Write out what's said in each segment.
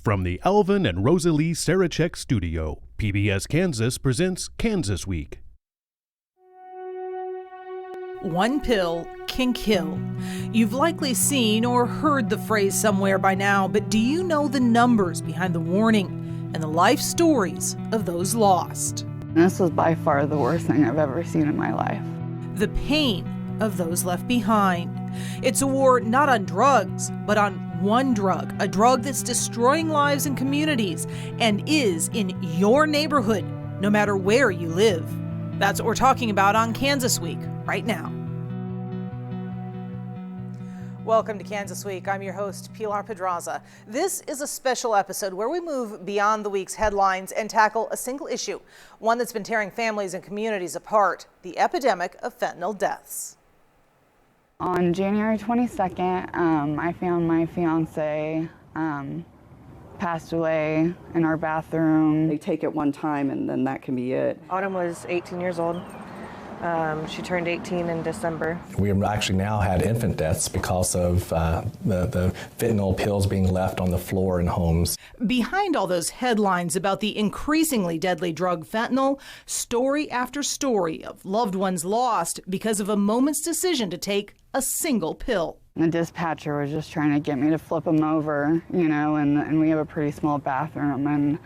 From the Alvin and Rosalie Sarachek studio, PBS Kansas presents Kansas Week. One pill can kill. You've likely seen or heard the phrase somewhere by now, but do you know the numbers behind the warning and the life stories of those lost? This was by far the worst thing I've ever seen in my life. The pain of those left behind. It's a war not on drugs, but on one drug, a drug that's destroying lives and communities and is in your neighborhood, no matter where you live. That's what we're talking about on Kansas Week right now. Welcome to Kansas Week. I'm your host, Pilar Pedraza. This is a special episode where we move beyond the week's headlines and tackle a single issue, one that's been tearing families and communities apart, the epidemic of fentanyl deaths. On January 22nd, I found my fiance passed away in our bathroom. They take it one time and then that can be it. Autumn was 18 years old. She turned 18 in December. We have actually now had infant deaths because of the fentanyl pills being left on the floor in homes. Behind all those headlines about the increasingly deadly drug fentanyl, story after story of loved ones lost because of a moment's decision to take a single pill. The dispatcher was just trying to get me to flip him over, and we have a pretty small bathroom, and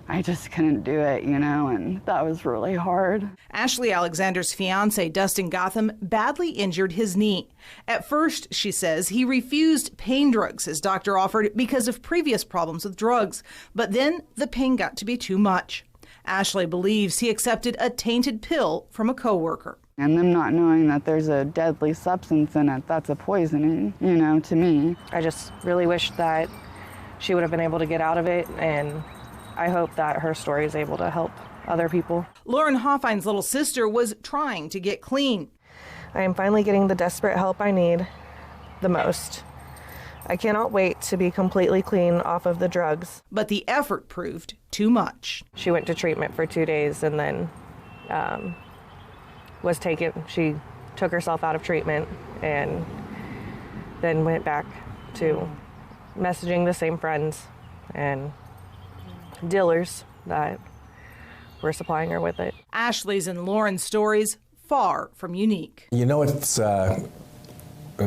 I just couldn't do it, and that was really hard. Ashley Alexander's fiance, Dustin Gotham, badly injured his knee. At first, she says, he refused pain drugs his doctor offered because of previous problems with drugs. But then the pain got to be too much. Ashley believes he accepted a tainted pill from a coworker. And them not knowing that there's a deadly substance in it, that's a poisoning, to me. I just really wish that she would have been able to get out of it, and I hope that her story is able to help other people. Lauren Hoffein's little sister was trying to get clean. I am finally getting the desperate help I need the most. I cannot wait to be completely clean off of the drugs. But the effort proved too much. She went to treatment for 2 days and then she took herself out of treatment and then went back to messaging the same friends and dealers that were supplying her with it. Ashley's and Lauren's stories far from unique. It's a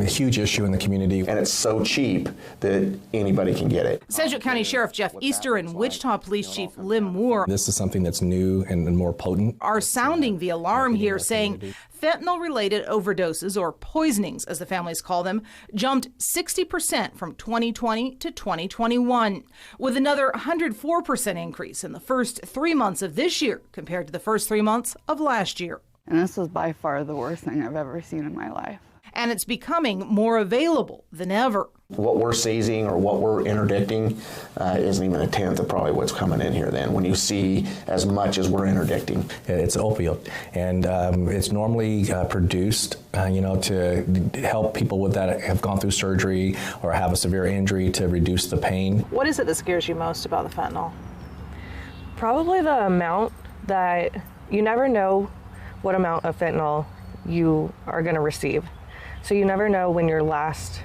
huge issue in the community. And it's so cheap that anybody can get it. Central County Sheriff Jeff Easter and Wichita Police Chief Lim Moore This is something that's new and more potent. Are sounding the alarm here, saying fentanyl-related overdoses, or poisonings as the families call them, jumped 60% from 2020 to 2021, with another 104% increase in the first 3 months of this year compared to the first 3 months of last year. And this was by far the worst thing I've ever seen in my life. And it's becoming more available than ever. What we're seizing or what we're interdicting isn't even a tenth of probably what's coming in here then, when you see as much as we're interdicting. It's opioid, and it's normally produced, to help people with that have gone through surgery or have a severe injury to reduce the pain. What is it that scares you most about the fentanyl? Probably the amount that you never know what amount of fentanyl you are going to receive. So you never know when your last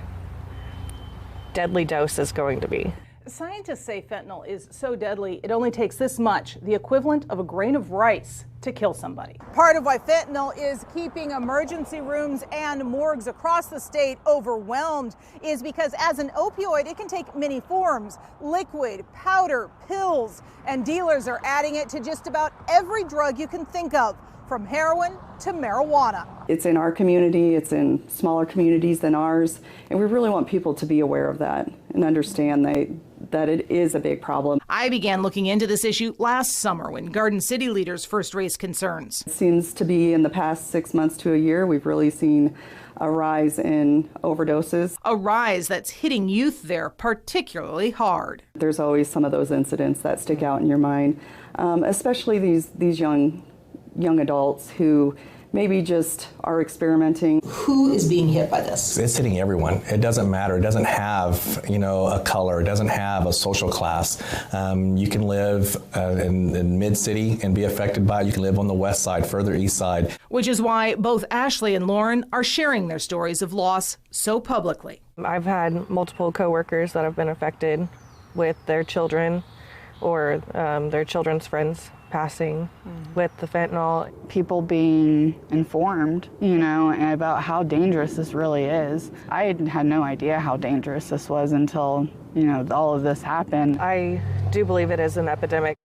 deadly dose is going to be. Scientists say fentanyl is so deadly, it only takes this much, the equivalent of a grain of rice, to kill somebody. Part of why fentanyl is keeping emergency rooms and morgues across the state overwhelmed is because as an opioid, it can take many forms: liquid, powder, pills, and dealers are adding it to just about every drug you can think of, from heroin to marijuana. It's in our community, it's in smaller communities than ours, and we really want people to be aware of that and understand that it is a big problem. I began looking into this issue last summer when Garden City leaders first raised concerns. It seems to be in the past 6 months to a year, we've really seen a rise in overdoses. A rise that's hitting youth there particularly hard. There's always some of those incidents that stick out in your mind, especially these young adults who maybe just are experimenting. Who is being hit by this? It's hitting everyone. It doesn't matter. It doesn't have, a color. It doesn't have a social class. You can live in mid-city and be affected by it. You can live on the west side, further east side. Which is why both Ashley and Lauren are sharing their stories of loss so publicly. I've had multiple coworkers that have been affected with their children or their children's friends passing with the fentanyl. People being informed, you know, about how dangerous this really is. I had no idea how dangerous this was until, you know, all of this happened. I do believe it is an epidemic.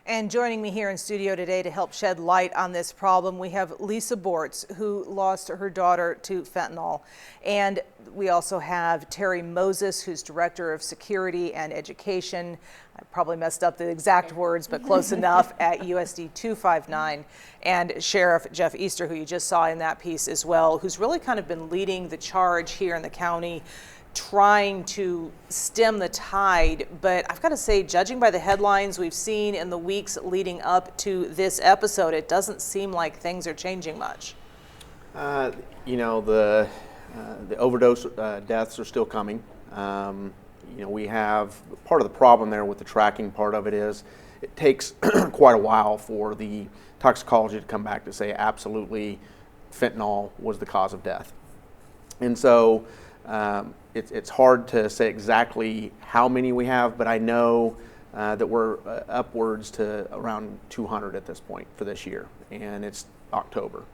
And joining me here in studio today to help shed light on this problem, we have Lisa Bortz, who lost her daughter to fentanyl. And we also have Terry Moses, who's Director of Security and Education. I probably messed up the exact words, but close enough, at USD 259. And Sheriff Jeff Easter, who you just saw in that piece as well, who's really kind of been leading the charge here in the county, trying to stem the tide. But I've got to say, judging by the headlines we've seen in the weeks leading up to this episode, it doesn't seem like things are changing much. You know, the overdose deaths are still coming. You know, we have part of the problem there with the tracking part of it is it takes quite a while for the toxicology to come back to say absolutely fentanyl was the cause of death. And so it's hard to say exactly how many we have, but I know that we're upwards to around 200 at this point for this year, and it's October.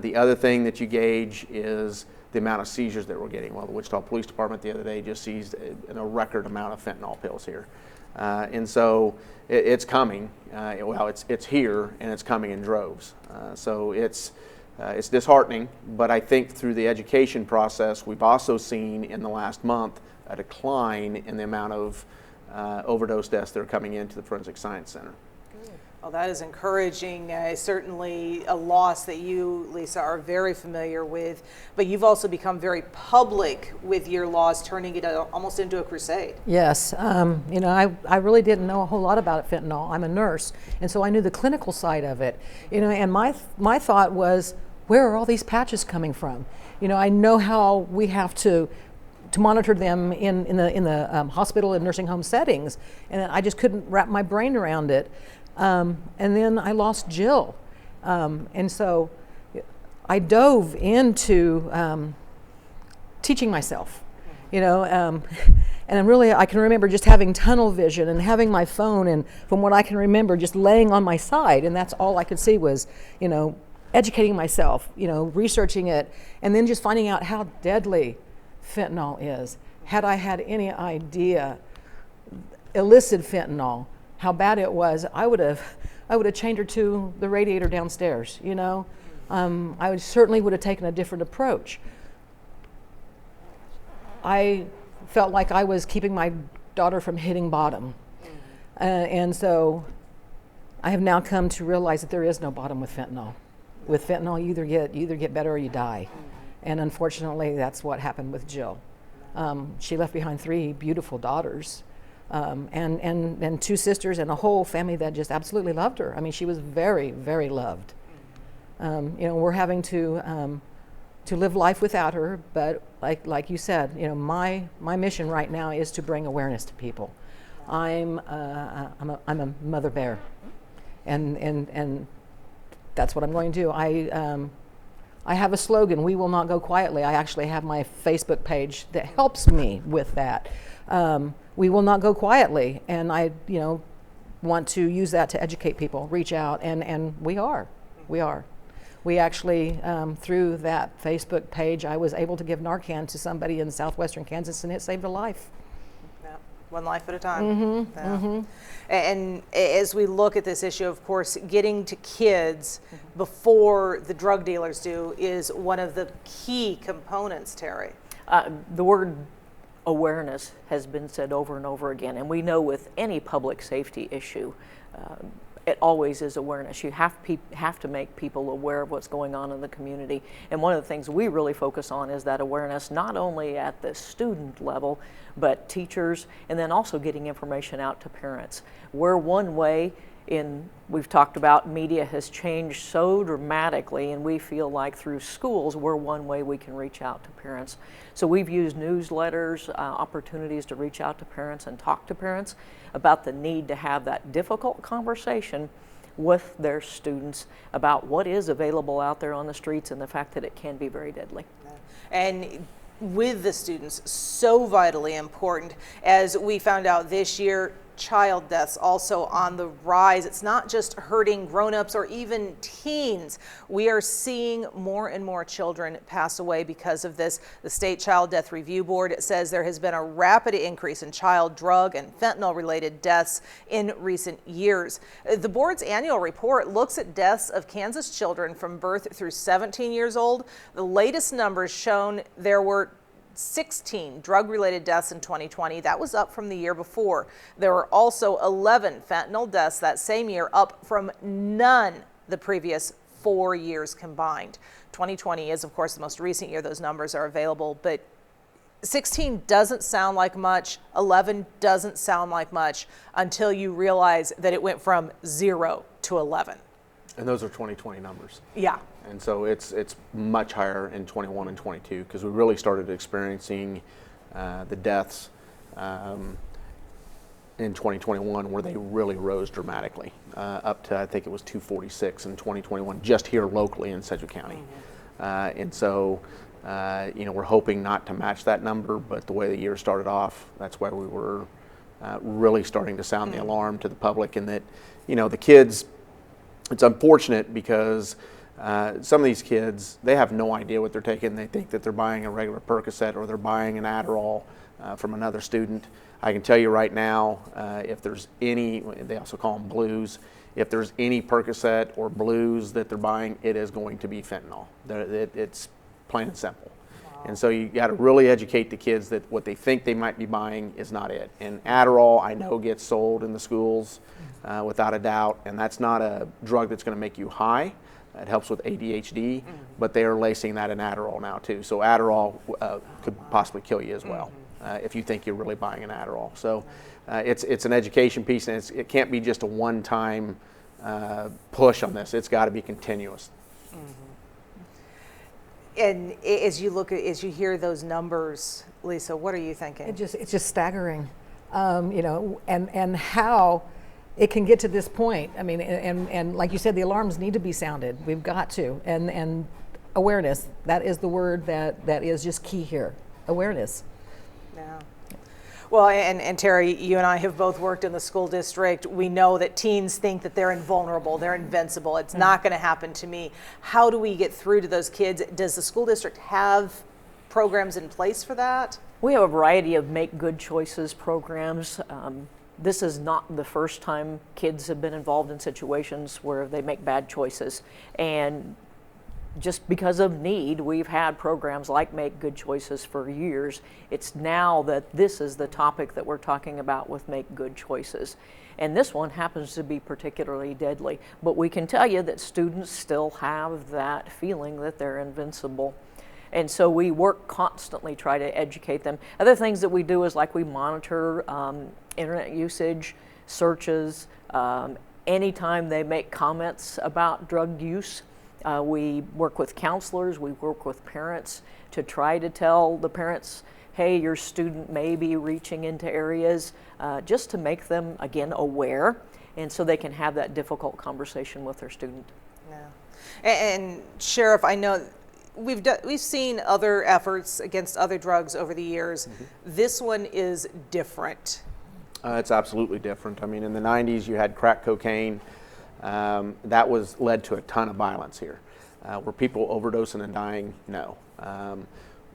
The other thing that you gauge is the amount of seizures that we're getting. Well, the Wichita Police Department the other day just seized a record amount of fentanyl pills here. And so it's coming. Well, it's here, and it's coming in droves. So it's disheartening, but I think through the education process, we've also seen in the last month a decline in the amount of overdose deaths that are coming into the Forensic Science Center. Well, that is encouraging. Certainly a loss that you, Lisa, are very familiar with, but you've also become very public with your loss, turning it almost into a crusade. Yes, you know, I really didn't know a whole lot about fentanyl. I'm a nurse, and so I knew the clinical side of it. You know, and my thought was, where are all these patches coming from? You know, I know how we have to monitor them in the hospital and nursing home settings, and I just couldn't wrap my brain around it. And then I lost Jill, and so I dove into teaching myself, you know, and really I can remember just having tunnel vision and having my phone, and from what I can remember, just laying on my side, and that's all I could see was, you know, educating myself, you know, researching it, and then just finding out how deadly fentanyl is. Had I had any idea illicit fentanyl, how bad it was, I would have chained her to the radiator downstairs, you know. I certainly would have taken a different approach. I felt like I was keeping my daughter from hitting bottom. And so I have now come to realize that there is no bottom with fentanyl. With fentanyl, you either get better or you die. And unfortunately, that's what happened with Jill. She left behind 3 beautiful daughters. And 2 sisters and a whole family that just absolutely loved her. I mean, she was very, very loved. You know, we're having to live life without her, but like you said, you know, my mission right now is to bring awareness to people. I'm a mother bear, and that's what I'm going to do. I have a slogan: "We will not go quietly." I actually have my Facebook page that helps me with that. We will not go quietly, and I, you know, want to use that to educate people, reach out, and we are. We actually, through that Facebook page, I was able to give Narcan to somebody in southwestern Kansas, and it saved a life. Yeah, one life at a time. Yeah. And as we look at this issue, of course, getting to kids before the drug dealers do is one of the key components, Terry. The word awareness has been said over and over again, and we know with any public safety issue, it always is awareness. You have to make people aware of what's going on in the community, and one of the things we really focus on is that awareness, not only at the student level, but teachers, and then also getting information out to parents. We're one way we've talked about media has changed so dramatically, and we feel like through schools, we're one way we can reach out to parents. So we've used newsletters, opportunities to reach out to parents and talk to parents about the need to have that difficult conversation with their students about what is available out there on the streets and the fact that it can be very deadly. And with the students, so vitally important. As we found out this year, child deaths also on the rise. It's not just hurting grown-ups or even teens. We are seeing more and more children pass away because of this. The State Child Death Review Board says there has been a rapid increase in child drug and fentanyl-related deaths in recent years. The board's annual report looks at deaths of Kansas children from birth through 17 years old. The latest numbers shown there were 16 drug-related deaths in 2020. That was up from the year before. There were also 11 fentanyl deaths that same year, up from none the previous 4 years combined. 2020 is, of course, the most recent year those numbers are available, but 16 doesn't sound like much, 11 doesn't sound like much until you realize that it went from 0 to 11. And those are 2020 numbers. Yeah. And so it's much higher in 21 and 22 because we really started experiencing the deaths in 2021 where they really rose dramatically up to, I think it was 246 in 2021 just here locally in Sedgwick County. And so we're hoping not to match that number, but the way the year started off, that's why we were really starting to sound the alarm to the public. And that, the kids, it's unfortunate because some of these kids, they have no idea what they're taking. They think that they're buying a regular Percocet or they're buying an Adderall from another student. I can tell you right now, if there's any, they also call them blues, if there's any Percocet or blues that they're buying, it is going to be fentanyl. It's plain and simple. Wow. And so you got to really educate the kids that what they think they might be buying is not it. And Adderall, I know, gets sold in the schools without a doubt, and that's not a drug that's going to make you high. It helps with ADHD, but they are lacing that in Adderall now too. So Adderall could possibly kill you as well if you think you're really buying an Adderall. So it's an education piece, and it can't be just a one-time push on this. It's got to be continuous. And as you hear those numbers, Lisa, what are you thinking? It's just staggering, and how it can get to this point. I mean, and like you said, the alarms need to be sounded. We've got to, and awareness, that is the word that is just key here, awareness. Yeah. Well, and Terry, you and I have both worked in the school district. We know that teens think that they're invulnerable, they're invincible. It's not going to happen to me. How do we get through to those kids? Does the school district have programs in place for that? We have a variety of Make Good Choices programs. This is not the first time kids have been involved in situations where they make bad choices. And just because of need, we've had programs like Make Good Choices for years. It's now that this is the topic that we're talking about with Make Good Choices. And this one happens to be particularly deadly. But we can tell you that students still have that feeling that they're invincible. And so we work constantly, try to educate them. Other things that we do is like we monitor internet usage, searches, anytime they make comments about drug use. We work with counselors, we work with parents to try to tell the parents, hey, your student may be reaching into areas, just to make them, again, aware, and so they can have that difficult conversation with their student. Yeah. And Sheriff, I know we've seen other efforts against other drugs over the years. This one is different. It's absolutely different. I mean, in the 90s, you had crack cocaine. That led to a ton of violence here. Were people overdosing and dying? No.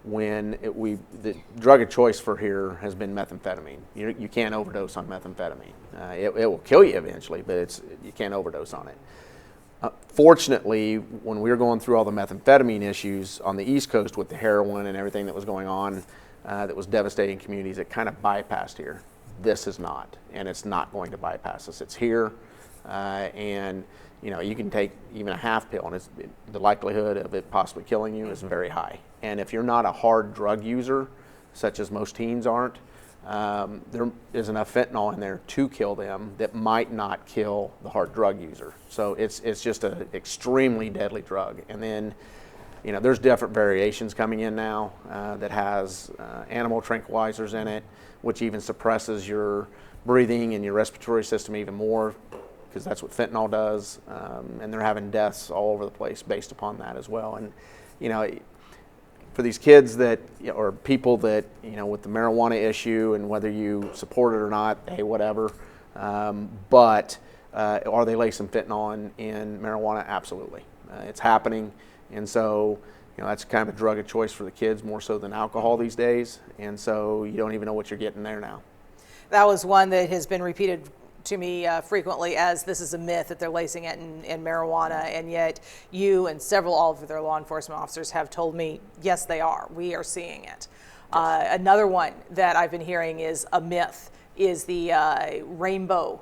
The drug of choice for here has been methamphetamine. You can't overdose on methamphetamine. It will kill you eventually, but you can't overdose on it. Fortunately, when we were going through all the methamphetamine issues on the East Coast with the heroin and everything that was going on that was devastating communities, it kind of bypassed here. This is not, and it's not going to bypass us. It's here, and you can take even a half pill, and the likelihood of it possibly killing you is very high. And if you're not a hard drug user, such as most teens aren't, there is enough fentanyl in there to kill them that might not kill the hard drug user. So it's just an extremely deadly drug. And then, there's different variations coming in now that has animal tranquilizers in it, which even suppresses your breathing and your respiratory system even more, because that's what fentanyl does. And they're having deaths all over the place based upon that as well. And, for these kids that, or people that, with the marijuana issue, and whether you support it or not, hey, whatever. But are they lacing fentanyl in marijuana? Absolutely. It's happening. And so, that's kind of a drug of choice for the kids, more so than alcohol these days. And so you don't even know what you're getting there now. That was one that has been repeated to me frequently as this is a myth that they're lacing it in marijuana, and yet you and all of their law enforcement officers have told me, yes, they are. We are seeing it. Another one that I've been hearing is a myth is the rainbow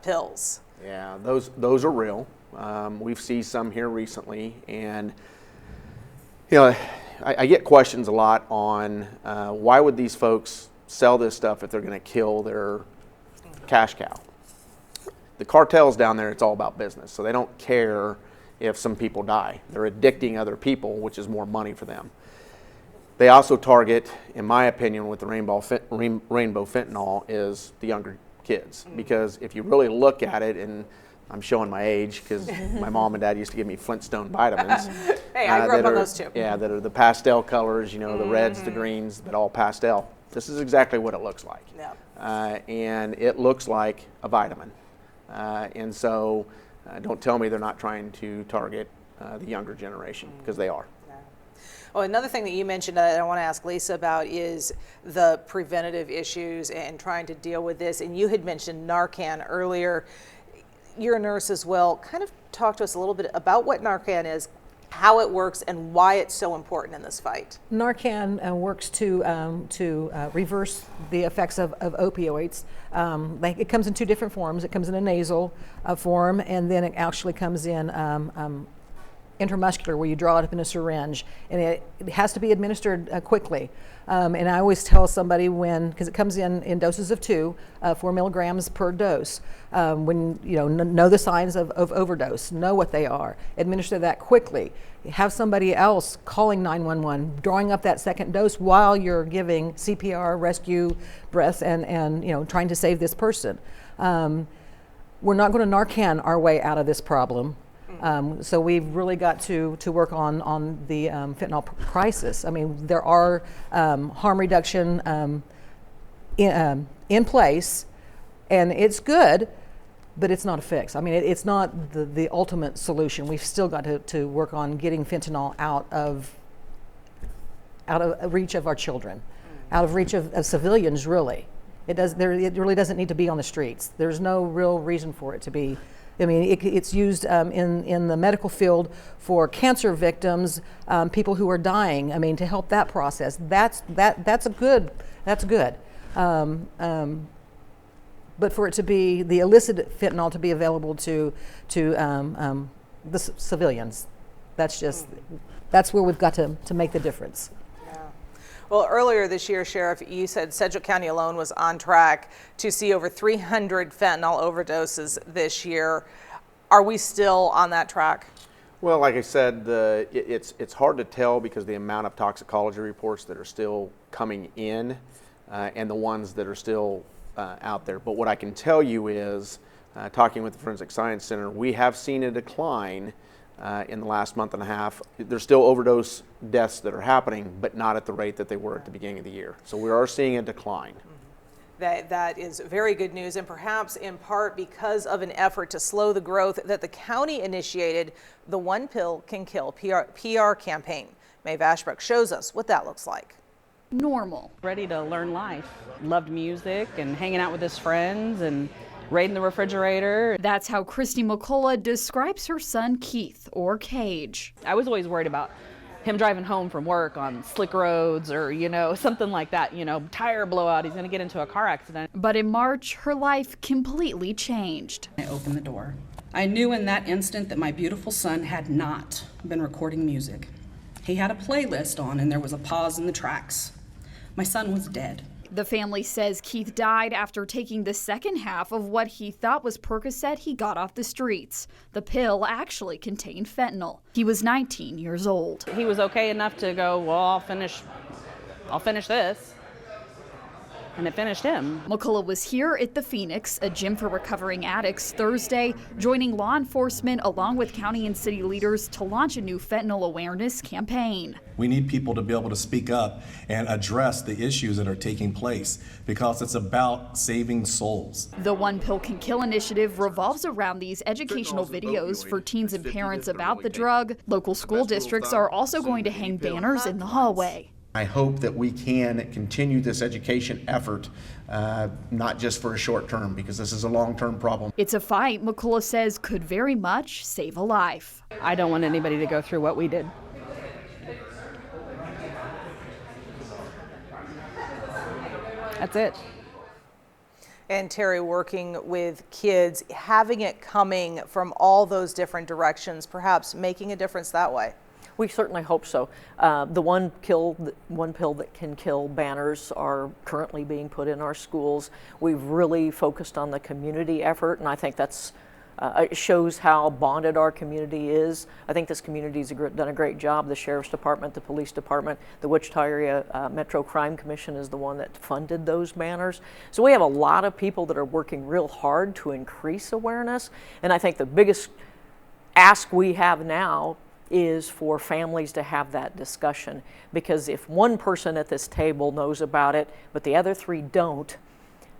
pills. Yeah, those are real. We've seen some here recently, and I get questions a lot on why would these folks sell this stuff if they're going to kill their cash cow. The cartels down there, it's all about business, so they don't care if some people die. They're addicting other people, which is more money for them. They also target, in my opinion, with the rainbow fentanyl, is the younger kids, because if you really look at it, and I'm showing my age because my mom and dad used to give me Flintstone vitamins. Hey, I grew up on those too. Yeah, that are the pastel colors, the reds, the greens, but all pastel. This is exactly what it looks like. Yeah. And it looks like a vitamin. And so don't tell me they're not trying to target the younger generation, because they are. Well, another thing that you mentioned that I want to ask Lisa about is the preventative issues and trying to deal with this. And you had mentioned Narcan earlier. You're a nurse as well. Kind of talk to us a little bit about what Narcan is, how it works, and why it's so important in this fight. Narcan works to reverse the effects of opioids. It comes in two different forms. It comes in a nasal form, and then it actually comes in intramuscular, where you draw it up in a syringe, and it has to be administered quickly. And I always tell somebody because it comes in doses of 4 milligrams per dose. When know the signs of overdose, know what they are, administer that quickly. Have somebody else calling 911, drawing up that second dose while you're giving CPR, rescue breaths, and trying to save this person. We're not going to Narcan our way out of this problem. So we've really got to work on the fentanyl crisis. I mean, there are harm reduction in place, and it's good, but it's not a fix. I mean, it's not the ultimate solution. We've still got to work on getting fentanyl out of reach of our children, out of reach of civilians, really. It really doesn't need to be on the streets. There's no real reason for it to be. I mean, it's used in the medical field for cancer victims, people who are dying. I mean, to help that process. That's good. But for it to be the illicit fentanyl to be available to the civilians, that's where we've got to make the difference. Well, earlier this year, Sheriff, you said Sedgwick County alone was on track to see over 300 fentanyl overdoses this year. Are we still on that track? Well, like I said, it's hard to tell because the amount of toxicology reports that are still coming in and the ones that are still out there. But what I can tell you is, talking with the Forensic Science Center, we have seen a decline in the last month and a half. There's still overdose deaths that are happening, but not at the rate that they were at the beginning of the year. So we are seeing a decline. That is very good news, and perhaps in part because of an effort to slow the growth that the county initiated, the One Pill Can Kill PR campaign. Maeve Ashbrook shows us what that looks like. Normal. Ready to learn life. Loved music and hanging out with his friends and raiding the refrigerator. That's how Christy McCullough describes her son Keith, or Cage. I was always worried about him driving home from work on slick roads or, something like that, tire blowout, he's gonna get into a car accident. But in March, her life completely changed. I opened the door. I knew in that instant that my beautiful son had not been recording music. He had a playlist on and there was a pause in the tracks. My son was dead. The family says Keith died after taking the second half of what he thought was Percocet he got off the streets. The pill actually contained fentanyl. He was 19 years old. He was okay enough to go, well, I'll finish this. and it finished him. McCullough was here at the Phoenix, a gym for recovering addicts, Thursday, joining law enforcement along with county and city leaders to launch a new fentanyl awareness campaign. We need people to be able to speak up and address the issues that are taking place because it's about saving souls. The One Pill Can Kill initiative revolves around these educational videos for teens and parents about the drug. Local school districts are also going to hang banners in the hallway. I hope that we can continue this education effort, not just for a short term, because this is a long-term problem. It's a fight McCullough says could very much save a life. I don't want anybody to go through what we did. That's it. And Terry, working with kids, having it coming from all those different directions, perhaps making a difference that way. We certainly hope so. The one pill that can kill banners are currently being put in our schools. We've really focused on the community effort, and I think that's it shows how bonded our community is. I think this community's done a great job. The Sheriff's Department, the Police Department, the Wichita Area Metro Crime Commission is the one that funded those banners. So we have a lot of people that are working real hard to increase awareness, and I think the biggest ask we have now is for families to have that discussion, because if one person at this table knows about it but the other three don't,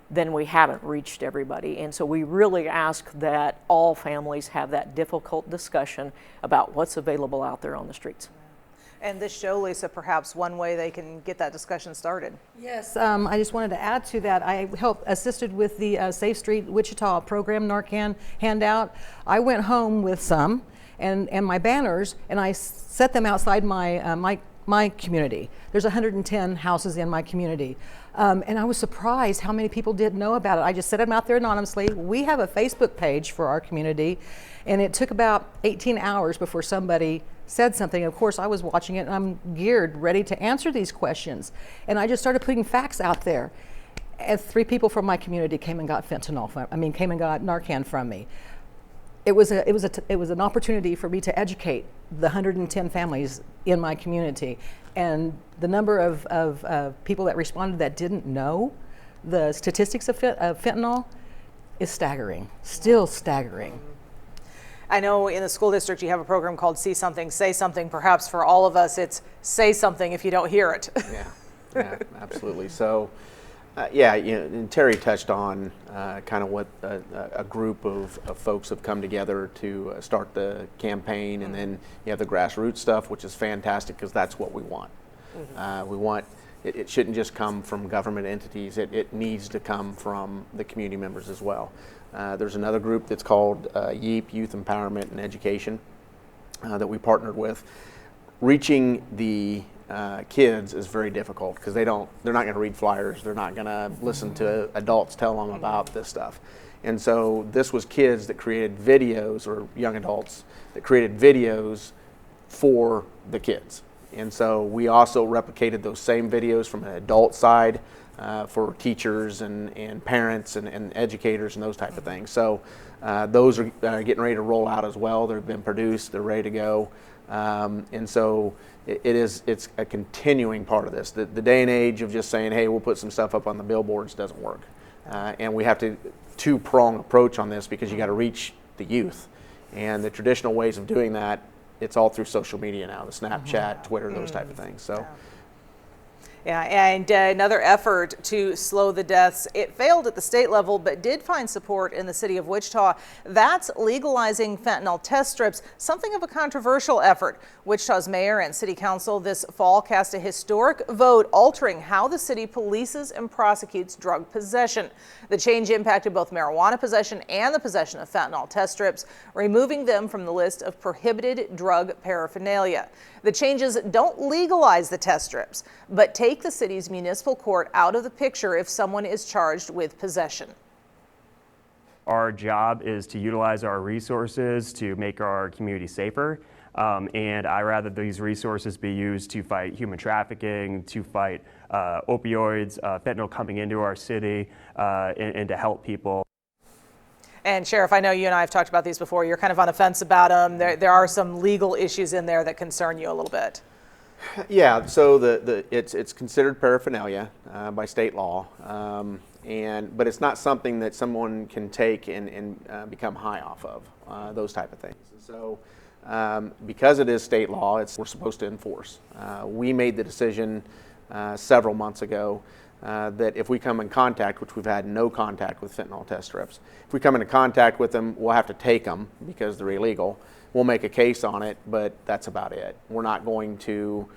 then we haven't reached everybody. And so we really ask that all families have that difficult discussion about what's available out there on the streets. And this show, Lisa, perhaps one way they can get that discussion started. Yes, I just wanted to add to that. I assisted with the Safe Street Wichita program Narcan handout. I went home with some and my banners, and I set them outside my community. There's 110 houses in my community. And I was surprised how many people didn't know about it. I just set them out there anonymously. We have a Facebook page for our community, and it took about 18 hours before somebody said something. Of course, I was watching it, and I'm geared, ready to answer these questions. And I just started putting facts out there. And 3 people from my community came and got came and got Narcan from me. It was an opportunity for me to educate the 110 families in my community, and the number of people that responded that didn't know the statistics of fentanyl is staggering, still staggering. I know in the school district you have a program called See Something, Say Something. Perhaps for all of us it's say something if you don't hear it. Yeah, absolutely. So, and Terry touched on kind of what a group of folks have come together to start the campaign, and then you have the grassroots stuff, which is fantastic because that's what we want. We want it shouldn't just come from government entities. It needs to come from the community members as well. There's another group that's called YEEP, Youth Empowerment and Education, that we partnered with. Reaching the kids is very difficult because they're not going to read flyers. They're not going to listen to adults tell them about this stuff. And so this was kids that created videos, or young adults that created videos for the kids. And so we also replicated those same videos from an adult side for teachers and parents and educators and those type of things. So those are getting ready to roll out as well. They've been produced. They're ready to go. And so it's a continuing part of this. The day and age of just saying, hey, we'll put some stuff up on the billboards doesn't work. And we have to two-prong approach on this because you got to reach the youth. And the traditional ways of doing that, it's all through social media now, the Snapchat, Twitter, those type of things. So. Yeah, and another effort to slow the deaths. It failed at the state level, but did find support in the city of Wichita. That's legalizing fentanyl test strips, something of a controversial effort. Wichita's mayor and city council this fall cast a historic vote altering how the city polices and prosecutes drug possession. The change impacted both marijuana possession and the possession of fentanyl test strips, removing them from the list of prohibited drug paraphernalia. The changes don't legalize the test strips, but take the city's municipal court out of the picture if someone is charged with possession. Our job is to utilize our resources to make our community safer, and I rather these resources be used to fight human trafficking, to fight opioids, fentanyl coming into our city, and to help people. And Sheriff, I know you and I have talked about these before. You're kind of on the fence about them. There are some legal issues in there that concern you a little bit. Yeah, so it's considered paraphernalia by state law, but it's not something that someone can take and become high off of, those type of things. So because it is state law, we're supposed to enforce. We made the decision several months ago that if we come in contact, which we've had no contact with fentanyl test strips, if we come into contact with them, we'll have to take them because they're illegal. We'll make a case on it, but that's about it. We're not going to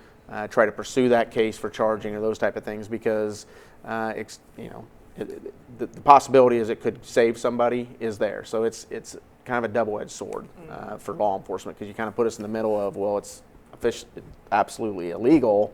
try to pursue that case for charging or those type of things because the possibility is it could save somebody is there. So it's kind of a double-edged sword for law enforcement because you kind of put us in the middle of, well, it's absolutely illegal,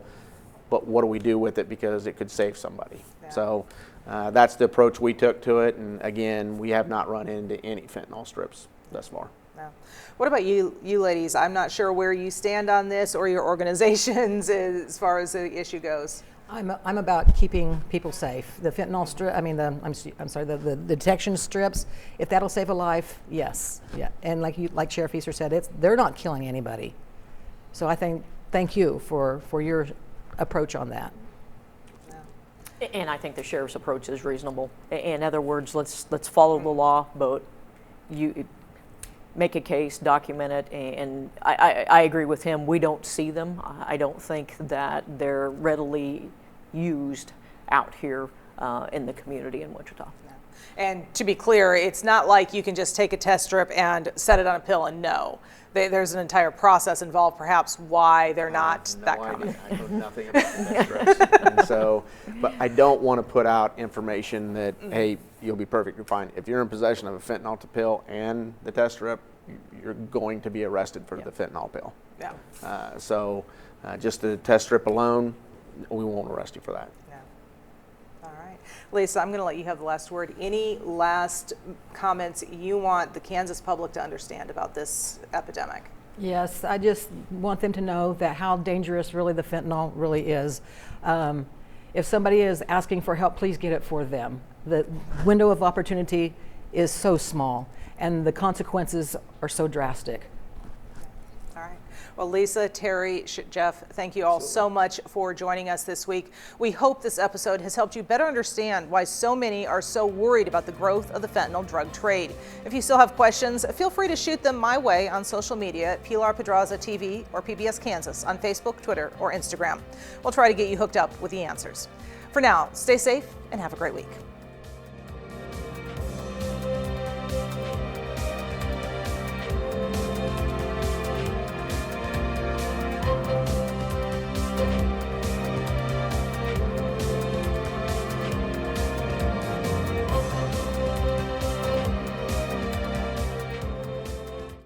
but what do we do with it because it could save somebody? Yeah. So that's the approach we took to it, and again, we have not run into any fentanyl strips thus far. No. What about you ladies? I'm not sure where you stand on this or your organizations as far as the issue goes. I'm about keeping people safe. The fentanyl strip, the detection strips, if that'll save a life, yes. Yeah. And like Sheriff Easter said, they're not killing anybody. So I thank you for your approach on that. And I think the sheriff's approach is reasonable. In other words, let's follow the law, but you make a case, document it, and I agree with him. We don't see them. I don't think that they're readily used out here in the community in Wichita. And to be clear, it's not like you can just take a test strip and set it on a pill and know. There's an entire process involved, perhaps why they're not that common. I know nothing about the test strips. And so, but I don't want to put out information that, hey, you'll be perfectly fine. If you're in possession of a fentanyl pill and the test strip, you're going to be arrested for the fentanyl pill. Yeah. So just the test strip alone, we won't arrest you for that. Lisa, I'm going to let you have the last word. Any last comments you want the Kansas public to understand about this epidemic? Yes, I just want them to know that how dangerous really the fentanyl really is. If somebody is asking for help, please get it for them. The window of opportunity is so small and the consequences are so drastic. Well, Lisa, Terry, Jeff, thank you all so much for joining us this week. We hope this episode has helped you better understand why so many are so worried about the growth of the fentanyl drug trade. If you still have questions, feel free to shoot them my way on social media at Pilar Pedraza TV or PBS Kansas on Facebook, Twitter, or Instagram. We'll try to get you hooked up with the answers. For now, stay safe and have a great week.